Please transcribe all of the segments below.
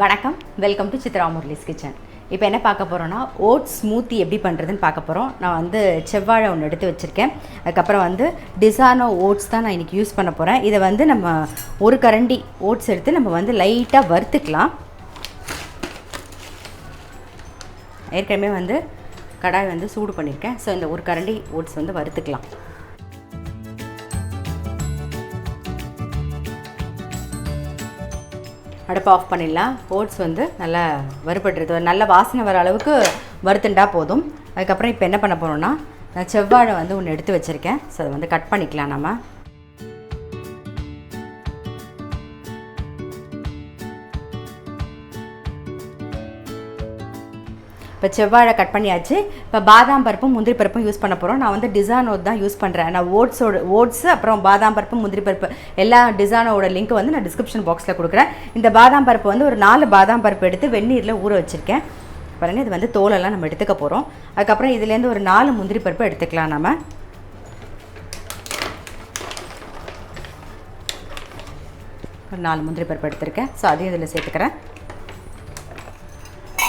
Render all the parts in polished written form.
வணக்கம், welcome to Chitra Murali's kitchen. இப்போ என்ன பார்க்க போகிறோன்னா, ஓட்ஸ் ஸ்மூத்தி எப்படி பண்ணுறதுன்னு பார்க்க போகிறோம். நான் வந்து செவ்வாழை ஒன்று எடுத்து வச்சுருக்கேன். அதுக்கப்புறம் வந்து டிசானோ ஓட்ஸ் தான் நான் இன்றைக்கி யூஸ் பண்ண போகிறேன். இதை வந்து நம்ம ஒரு கரண்டி ஓட்ஸ் எடுத்து நம்ம வந்து லைட்டாக வறுத்துக்கலாம். ஏற்கனவே வந்து கடாய் வந்து சூடு பண்ணியிருக்கேன். ஸோ இந்த ஒரு கரண்டி ஓட்ஸ் வந்து வறுத்துக்கலாம். அடுப்பை ஆஃப் பண்ணிடலாம். ஓட்ஸ் வந்து நல்லா வறுபடுறது, நல்ல வாசனை வர அளவுக்கு வறுத்துண்டா போதும். அதுக்கப்புறம் இப்போ என்ன பண்ண போகிறோன்னா, நான் செவ்வாழை வந்து ஒன்று எடுத்து வச்சுருக்கேன். ஸோ அதை வந்து கட் பண்ணிக்கலாம் நம்ம. இப்போ செவ்வாழை கட் பண்ணியாச்சு. இப்போ பாதாம் பருப்பும் முந்திரி பருப்பும் யூஸ் பண்ண போகிறோம். நான் வந்து டிசானோட் தான் யூஸ் பண்ணுறேன். நான் ஓட்ஸ் அப்புறம் பாதாம் பருப்பு முந்திரி பருப்பு எல்லா டிசானோட லிங்க் வந்து நான் டிஸ்கிரிப்ஷன் பாக்ஸில் கொடுக்குறேன். இந்த பாதாம் பருப்பு வந்து ஒரு 4 பாதாம் பருப்பு எடுத்து வெந்நீரில் ஊற வச்சுருக்கேன். பாருங்கள், இது வந்து தோலெல்லாம் நம்ம எடுத்துக்க போகிறோம். அதுக்கப்புறம் இதுலேருந்து ஒரு 4 முந்திரி பருப்பு எடுத்துக்கலாம் நம்ம. ஒரு 4 முந்திரி பருப்பு எடுத்துருக்கேன். ஸோ அதையும் இதில் சேர்த்துக்கிறேன்.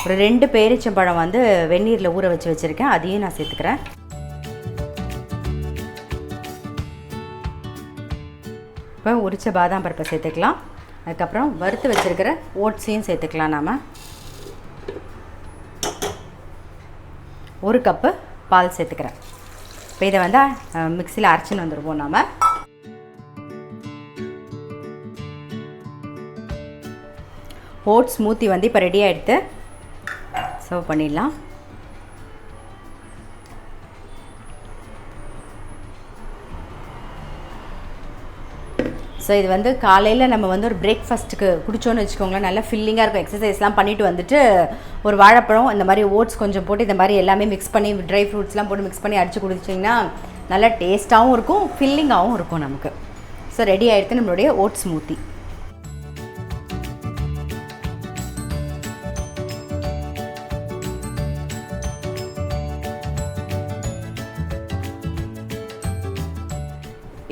ஒரு 2 பேரிச்சம்பழம் வந்து வெந்நீரில் ஊற வச்சுருக்கேன். அதையும் நான் சேர்த்துக்கிறேன். இப்போ உரிச்ச பாதாம் பருப்பை சேர்த்துக்கலாம். அதுக்கப்புறம் வறுத்து வச்சுருக்கிற ஓட்ஸையும் சேர்த்துக்கலாம். நாம் 1 கப்பு பால் சேர்த்துக்கிறேன். இப்போ இதை வந்து மிக்சியில் அரைச்சின்னு வந்துடுவோம் நாம். ஓட்ஸ் ஸ்மூத்தி வந்து இப்போ ரெடி ஆகிடுது. சர்வ் பண்ணிடலாம். ஸோ இது வந்து காலையில் நம்ம வந்து ஒரு பிரேக்ஃபாஸ்ட்டுக்கு குடித்தோன்னு வச்சுக்கோங்களேன், நல்லா ஃபில்லிங்காக இருக்கும். எக்ஸசைஸ்லாம் பண்ணிவிட்டு வந்துட்டு ஒரு வாழைப்பழம் இந்த மாதிரி ஓட்ஸ் கொஞ்சம் போட்டு இந்த மாதிரி எல்லாமே மிக்ஸ் பண்ணி ட்ரை ஃப்ரூட்ஸ்லாம் போட்டு மிக்ஸ் பண்ணி அடித்து குடிச்சிங்கன்னா நல்லா டேஸ்ட்டாகவும் இருக்கும், ஃபில்லிங்காகவும் இருக்கும் நமக்கு. ஸோ ரெடி ஆகிடுது நம்மளுடைய ஓட்ஸ் ஸ்மூத்தி.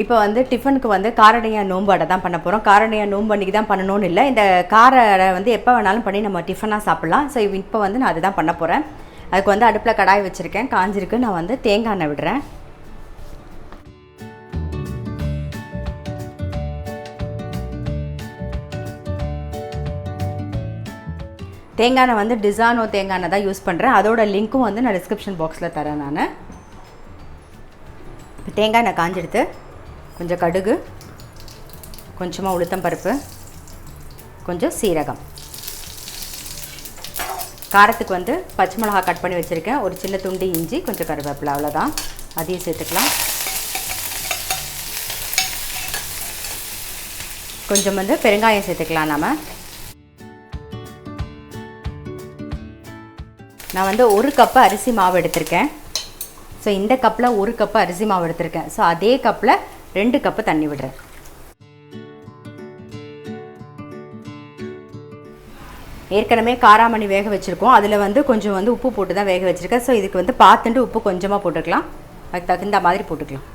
இப்போ வந்து டிஃபனுக்கு வந்து காரடையா நோம்பு அடை தான் பண்ண போகிறோம். காரடையா நோம்பு அன்றைக்கி தான் பண்ணணும்னு இல்லை, இந்த கார அடை வந்து எப்போ வேணாலும் பண்ணி நம்ம டிஃபனாக சாப்பிட்லாம். ஸோ இப்போ வந்து நான் அதுதான் பண்ண போகிறேன். அதுக்கு வந்து அடுப்பில் கடாய் வச்சுருக்கேன், காஞ்சிருக்கு. நான் வந்து தேங்காய் எண்ணெய் விடுறேன். தேங்காய் எண்ணெய் வந்து டிசானோ தேங்காய் எண்ணெய் தான் யூஸ் பண்ணுறேன். அதோட லிங்க்கும் வந்து நான் டிஸ்கிரிப்ஷன் பாக்ஸில் தரேன் நான். இப்போ தேங்காய் எண்ணெய் காஞ்செடுத்து கொஞ்சம் கடுகு, கொஞ்சமாக உளுத்தம் பருப்பு, கொஞ்சம் சீரகம், காரத்துக்கு வந்து பச்சை மிளகா கட் பண்ணி வச்சுருக்கேன், ஒரு சின்ன துண்டு இஞ்சி, கொஞ்சம் கருவேப்பிலை, அவ்வளோதான். அதையும் சேர்த்துக்கலாம். கொஞ்சம் வந்து பெருங்காயம் சேர்த்துக்கலாம் நாம். நான் வந்து 1 கப்பு அரிசி மாவு எடுத்திருக்கேன். ஸோ இந்த கப்பில் 1 கப்பு அரிசி மாவு எடுத்திருக்கேன். ஸோ அதே கப்பில் 2 கப்பு தண்ணி விடுறேன். ஏற்கனவே காராமணி வேக வச்சுருக்கோம். அதில் வந்து கொஞ்சம் வந்து உப்பு போட்டு தான் வேக வச்சுருக்கேன். ஸோ இதுக்கு வந்து பார்த்துட்டு உப்பு கொஞ்சமாக போட்டுக்கலாம். அதுக்கு தகுந்த மாதிரி போட்டுக்கலாம்.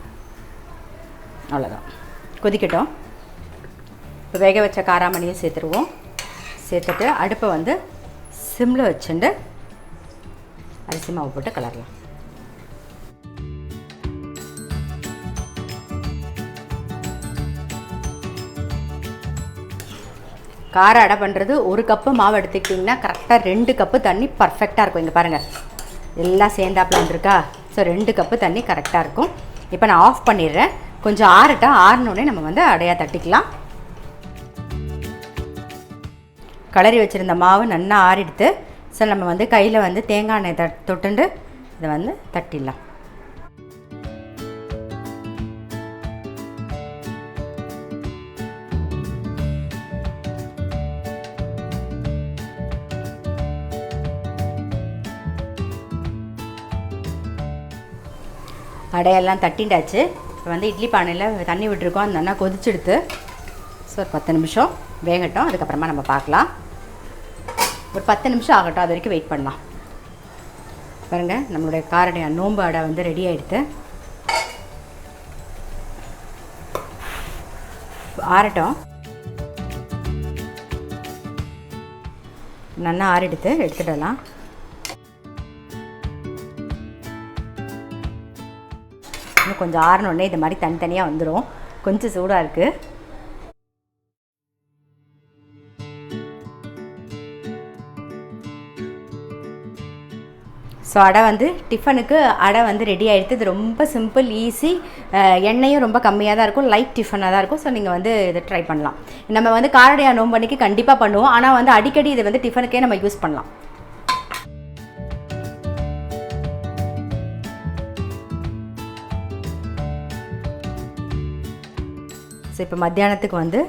அவ்வளோதான். கொதிக்கட்டும். இப்போ வேக வச்ச காராமணியும் சேர்த்துருவோம். சேர்த்துட்டு அடுப்பை வந்து சிம்மில் வச்சுட்டு அரிசி மாவு போட்டு கலரலாம். கார அடை பண்ணுறது 1 கப்பு மாவு எடுத்துக்கிட்டிங்கன்னா கரெக்டாக 2 கப்பு தண்ணி பர்ஃபெக்டாக இருக்கும். இங்கே பாருங்கள், எல்லாம் சேர்ந்தாப்பில் வந்துருக்கா. ஸோ 2 கப்பு தண்ணி கரெக்டாக இருக்கும். இப்போ நான் ஆஃப் பண்ணிடுறேன். கொஞ்சம் ஆறினோடனே நம்ம வந்து அடையாக தட்டிக்கலாம். கலரி வச்சுருந்த மாவு நல்லா ஆறிடுத்து. ஸோ நம்ம வந்து கையில் வந்து தேங்காய் எண்ணெய் தொட்டுண்டு இதை வந்து தட்டிடலாம். அடையெல்லாம் தட்டிண்டாச்சு. இப்போ வந்து இட்லி பானையில் தண்ணி விட்டுருக்கோம், அந்த நல்லா கொதிச்செடுத்து. ஸோ ஒரு 10 நிமிஷம் வேகட்டும். அதுக்கப்புறமா நம்ம பார்க்கலாம். ஒரு 10 நிமிஷம் ஆகட்டும், அது வரைக்கும் வெயிட் பண்ணலாம். பாருங்கள், நம்மளுடைய காரடைய நோம்பு அடை வந்து ரெடி ஆகிடுது. ஆறட்டும். நல்லா எடுத்துடலாம். இன்னும் கொஞ்சம் ஆறினோடனே இது மாதிரி தனித்தனியாக வந்துடும். கொஞ்சம் சூடாக இருக்குது. ஸோ அடை வந்து டிஃபனுக்கு அடை வந்து ரெடி ஆகிடுது. இது ரொம்ப சிம்பிள், ஈஸி, எண்ணெயும் ரொம்ப கம்மியாக தான் இருக்கும், லைட் டிஃபனாக தான் இருக்கும். ஸோ நீங்கள் வந்து இதை ட்ரை பண்ணலாம். நம்ம வந்து காரடையா நோம்பு அன்னைக்கு கண்டிப்பாக பண்ணுவோம். ஆனால் வந்து அடிக்கடி இதை வந்து டிஃபனுக்கே நம்ம யூஸ் பண்ணலாம். ஸோ இப்போ மத்தியானத்துக்கு வந்து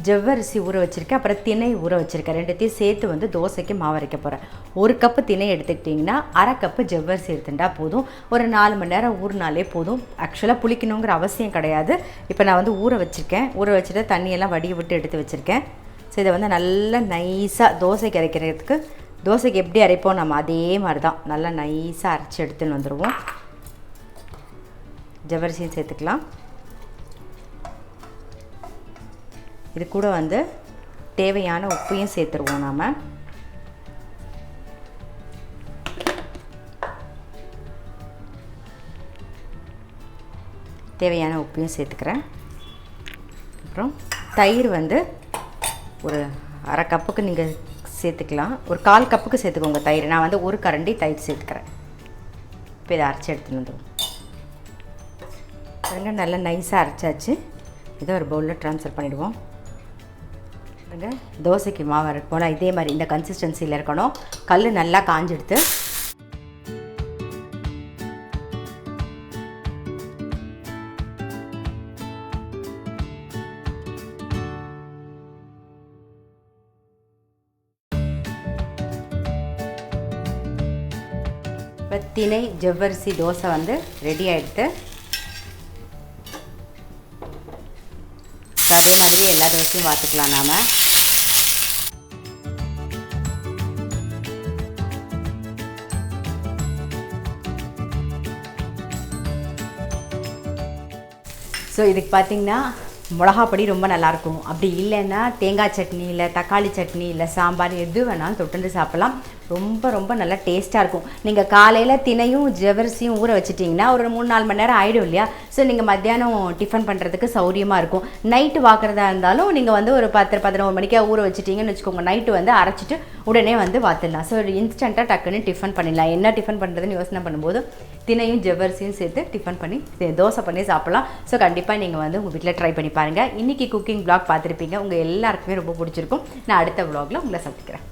ஜவ்வரிசி ஊற வச்சுருக்கேன், அப்புறம் திணை ஊற வச்சுருக்கேன். ரெண்டுத்தையும் சேர்த்து வந்து தோசைக்கு மாவு அரைக்க போகிறேன். 1 கப்பு திணை எடுத்துக்கிட்டிங்கன்னா 1/2 கப்பு ஜவ்வரிசி எடுத்துட்டா போதும். ஒரு 4 மணி நேரம் ஊறினாலே போதும். ஆக்சுவலாக புளிக்கணுங்கிற அவசியம் கிடையாது. இப்போ நான் வந்து ஊற வச்சுருக்கேன். ஊற வச்சுட்டு தண்ணியெல்லாம் வடிய விட்டு எடுத்து வச்சுருக்கேன். ஸோ இதை வந்து நல்லா நைஸாக தோசைக்கு அரைக்கிறதுக்கு, தோசைக்கு எப்படி அரைப்போம் நம்ம அதே மாதிரி தான் நல்லா நைஸாக அரைச்சி எடுத்துன்னு வந்துடுவோம். ஜவ்வரிசியும் சேர்த்துக்கலாம். இது கூட வந்து தேவையான உப்பையும் சேர்த்துருவோம். நாம் தேவையான உப்பையும் சேர்த்துக்கிறேன். அப்புறம் தயிர் வந்து ஒரு 1/2 கப்புக்கு நீங்கள் சேர்த்துக்கலாம். ஒரு 1/4 கப்புக்கு சேர்த்துக்கோங்க தயிர். நான் வந்து 1 கரண்டி தயிர் சேர்த்துக்கிறேன். இப்போ இதை அரைச்சி எடுத்துன்னு வந்துடுவோம். பாருங்க, நல்லா நைஸாக அரைச்சாச்சு. இதை ஒரு பவுலில் ட்ரான்ஸ்ஃபர் பண்ணிவிடுவோம். தோசைக்கு மாவு அரைப்போம் இதே மாதிரி இந்த கன்சிஸ்டன்சியில் இருக்கணும். கல் நல்லா காஞ்செடுத்து இப்போ திணை ஜவ்வரிசி தோசை வந்து ரெடி ஆகிடுது. அதே மாதிரியே எல்லா தோசையும் பார்த்துக்கலாம். நாம் ஸோ இதுக்கு பார்த்திங்கன்னா மிளகாப்பொடி ரொம்ப நல்லாயிருக்கும். அப்படி இல்லைன்னா தேங்காய் சட்னி, இல்லை தக்காளி சட்னி, இல்லை சாம்பார் எது வேணாலும் தொட்டுண்டு சாப்பிட்லாம். ரொம்ப ரொம்ப நல்லா டேஸ்ட்டாக இருக்கும். நீங்கள் காலையில் திணையும் ஜவ்வரிசியும் ஊற வச்சிட்டிங்கன்னா ஒரு 3-4 மணி நேரம் ஆகிடும் இல்லையா? ஸோ நீங்கள் மத்தியானம் டிஃபன் பண்ணுறதுக்கு சௌரியமாக இருக்கும். நைட்டு வாக்குறதா இருந்தாலும் நீங்கள் வந்து ஒரு 10-11 மணிக்கே ஊற வச்சிட்டிங்கன்னு வச்சுக்கோங்க. நைட்டு வந்து அரைச்சிட்டு உடனே வந்து வாத்துடலாம். ஸோ இன்ஸ்டண்ட்டாக டக்குன்னு டிஃபன் பண்ணிடலாம். என்ன டிஃபன் பண்ணுறதுன்னு யோசனை பண்ணும்போது திணையும் ஜவ்வரிசியும் சேர்த்து டிஃபன் பண்ணி தோசை பண்ணி சாப்பிட்லாம். ஸோ கண்டிப்பாக நீங்கள் வந்து உங்கள் வீட்டில் ட்ரை பண்ணி பாருங்கள். இன்றைக்கி குக்கிங் வ்ளாக் பார்த்துருப்பீங்க. உங்கள் எல்லாருக்குமே ரொம்ப பிடிச்சிருக்கும். நான் அடுத்த வ்ளாகில் உங்களை சந்திக்கிறேன்.